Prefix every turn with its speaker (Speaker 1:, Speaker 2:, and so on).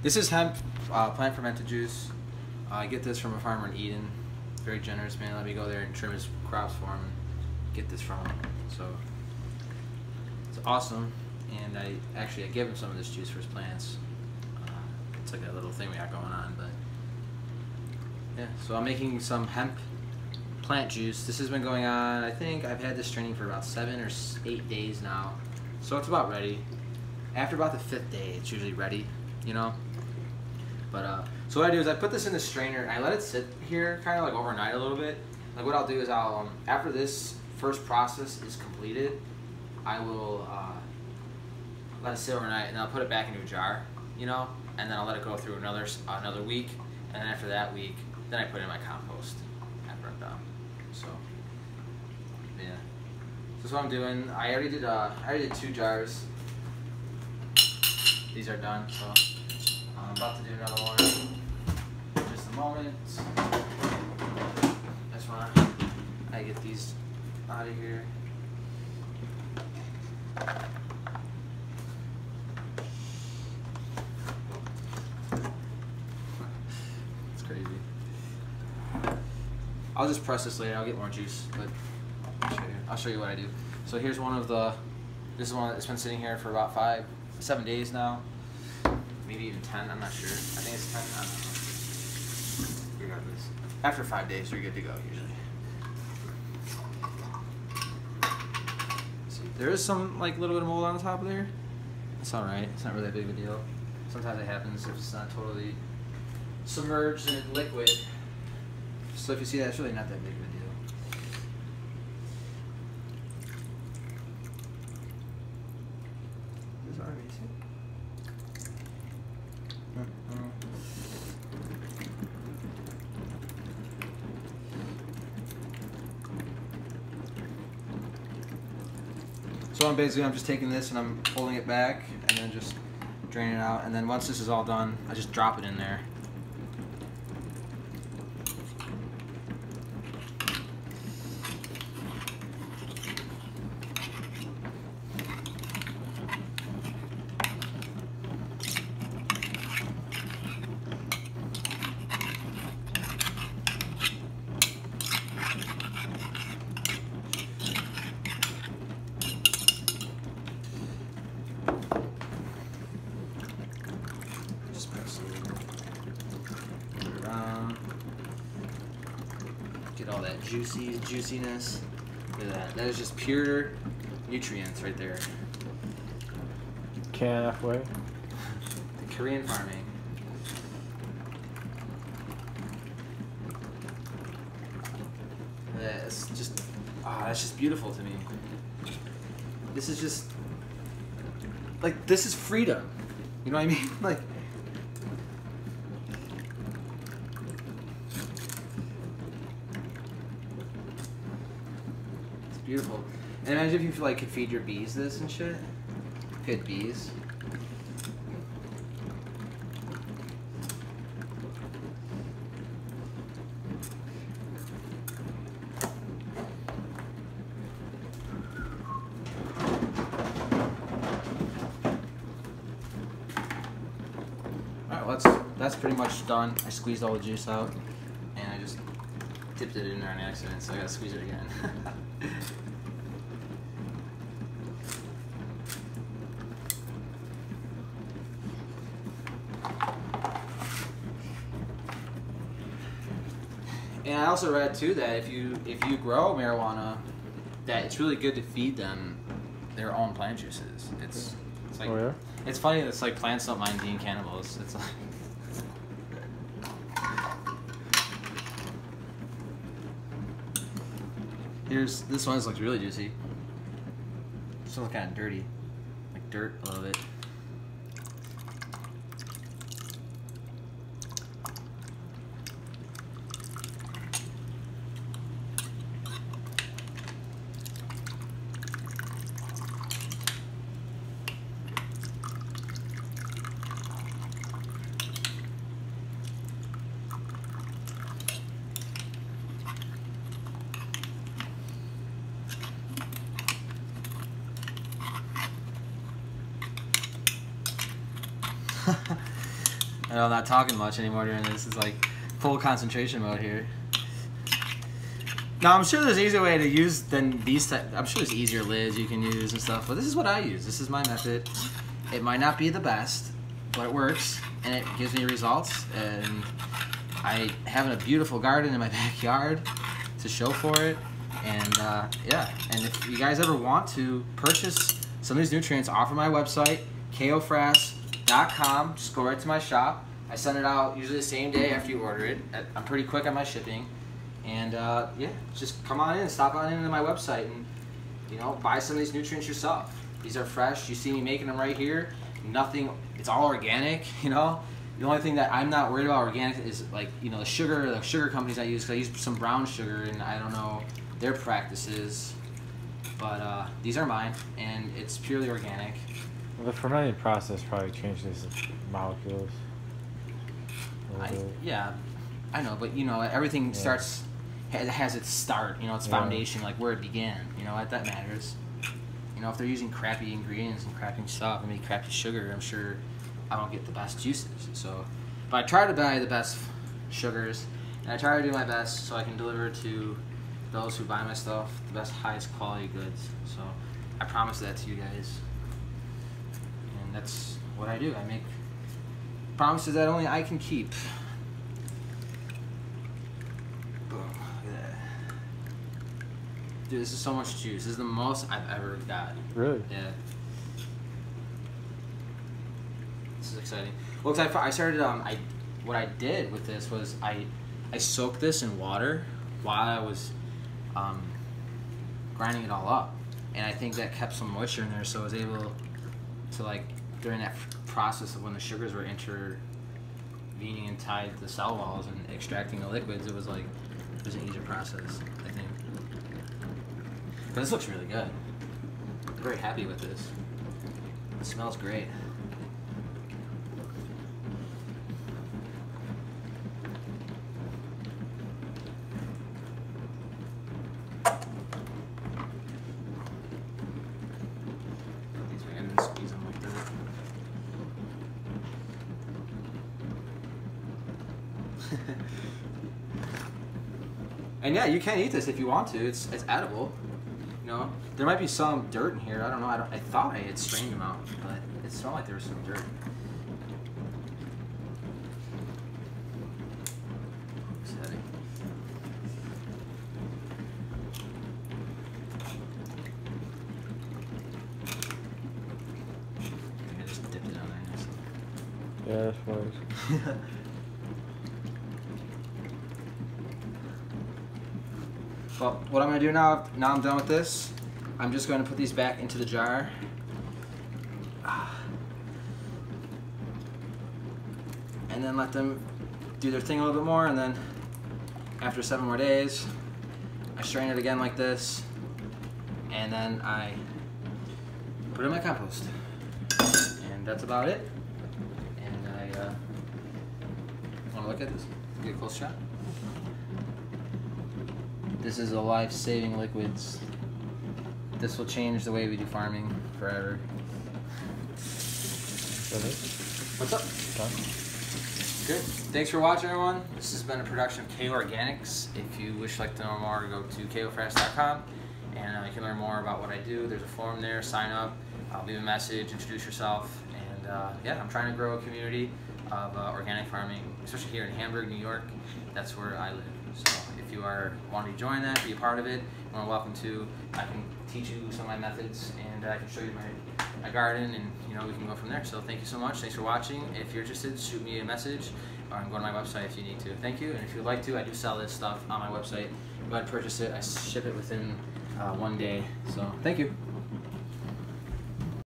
Speaker 1: This is hemp plant fermented juice. I get this from a farmer in Eden. Very generous man. Let me go there and trim his crops for him and get this from him. So it's awesome. And I gave him some of this juice for his plants. It's like a little thing we got going on, but yeah. So I'm making some hemp plant juice. This has been going on, I think I've had this training for about 7 or 8 days now. So it's about ready. After about the 5th day, it's usually ready, you know? But, so what I do is I put this in the strainer and I let it sit here kind of like overnight a little bit. Like what I'll do is I'll, after this first process is completed, I will let it sit overnight and then I'll put it back into a jar, you know? And then I'll let it go through another week. And then after that week, then I put it in my compost after I'm done. So, yeah. So that's what I'm doing. I already did 2 jars. These are done, so I'm about to do another one in just a moment. I just want to get these out of here. It's crazy. I'll just press this later. I'll get more juice, but I'll show you what I do. So here's one of the. This is one that's been sitting here for about 7 days now, maybe even 10. I'm not sure. I think it's 10. I don't know. Regardless, after 5 days, you're good to go usually. See, there is some like little bit of mold on the top of there. It's all right. It's not really that big of a deal. Sometimes it happens if it's not totally submerged in liquid. So if you see that, it's really not that big of a deal. This already see? So I'm just taking this and I'm holding it back and then just draining it out, and then once this is all done, I just drop it in there. Get all that juiciness. Look at that. That is just pure nutrients right there.
Speaker 2: Halfway.
Speaker 1: The Korean farming. That's just, that's just beautiful to me. This is just, like, this is freedom. You know what I mean? Like, it's beautiful. And imagine if you like could feed your bees this and shit. Good bees. That's pretty much done. I squeezed all the juice out, and I just dipped it in there on accident, so I gotta squeeze it again. And I also read too that if you grow marijuana, that it's really good to feed them their own plant juices. It's like,
Speaker 2: oh, yeah?
Speaker 1: It's funny. It's like plants don't mind being cannibals. It's like. This one looks really juicy. This one looks kind of dirty, like dirt a little bit. I know I'm not talking much anymore during this. It's like full concentration mode here. Now I'm sure there's an easier way to use than these type. I'm sure there's easier lids you can use and stuff, but this is what I use. This is my method. It might not be the best, but it works and it gives me results. And I have a beautiful garden in my backyard to show for it. And yeah, and if you guys ever want to purchase some of these nutrients off of my website, kofrass.com, just go right to my shop. I send it out usually the same day after you order it. I'm pretty quick on my shipping. And yeah, just come on in, stop on into my website and, you know, buy some of these nutrients yourself. These are fresh. You see me making them right here. Nothing, it's all organic, you know. The only thing that I'm not worried about organic is, like, you know, the sugar companies I use, because I use some brown sugar and I don't know their practices, but these are mine and it's purely organic.
Speaker 2: Well, the fermenting process probably changes the molecules.
Speaker 1: Yeah, I know, but you know, everything starts, has its start, you know, its foundation, like where it began, you know, that matters. You know, if they're using crappy ingredients and crappy stuff, I mean, crappy sugar, I'm sure I don't get the best juices. So, but I try to buy the best sugars, and I try to do my best so I can deliver to those who buy my stuff the best, highest quality goods. So I promise that to you guys, and that's what I do. I make promises that only I can keep. Boom, look at that. Dude, this is so much juice. This is the most I've ever got.
Speaker 2: Really?
Speaker 1: Yeah. This is exciting. Well, cause I started, what I did with this was I soaked this in water while I was grinding it all up, and I think that kept some moisture in there, so I was able to, like, during that process of when the sugars were intervening inside the cell walls and extracting the liquids, it was like, it was an easier process, I think. But this looks really good. I'm very happy with this. It smells great. Squeeze them like that. And yeah, you can eat this if you want to. It's edible. You know, there might be some dirt in here. I don't know. I thought I had strained them out, but it smelled like there was some dirt. Exciting. I just dipped it on there.
Speaker 2: Yeah, that's works.
Speaker 1: Well, what I'm going to do now I'm done with this, I'm just going to put these back into the jar. And then let them do their thing a little bit more, and then after 7 more days, I strain it again like this, and then I put it in my compost. And that's about it. And I want to look at this, get a close shot. This is a life-saving liquids. This will change the way we do farming forever. What's up?
Speaker 2: Done.
Speaker 1: Good. Thanks for watching, everyone. This has been a production of KO Organics. If you wish to know more, go to kofrass.com and you can learn more about what I do. There's a form there. Sign up. Leave a message. Introduce yourself. And yeah, I'm trying to grow a community of organic farming, especially here in Hamburg, New York. That's where I live. So if you are wanting to join that, be a part of it, you're welcome to. I can teach you some of my methods, and I can show you my garden, and you know, we can go from there. So thank you so much. Thanks for watching. If you're interested, shoot me a message, or go to my website if you need to. Thank you. And if you'd like to, I do sell this stuff on my website. Go ahead and purchase it. I ship it within 1 day. So thank you.